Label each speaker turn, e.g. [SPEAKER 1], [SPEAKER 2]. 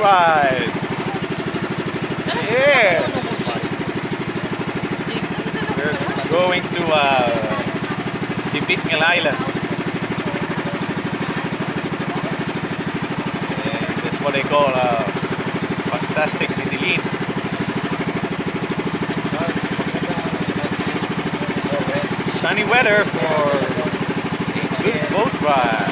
[SPEAKER 1] ride. Yeah. We're going to Dipitngil Island. And that's what they call fantastic Ditilin. Sunny weather for a good boat ride.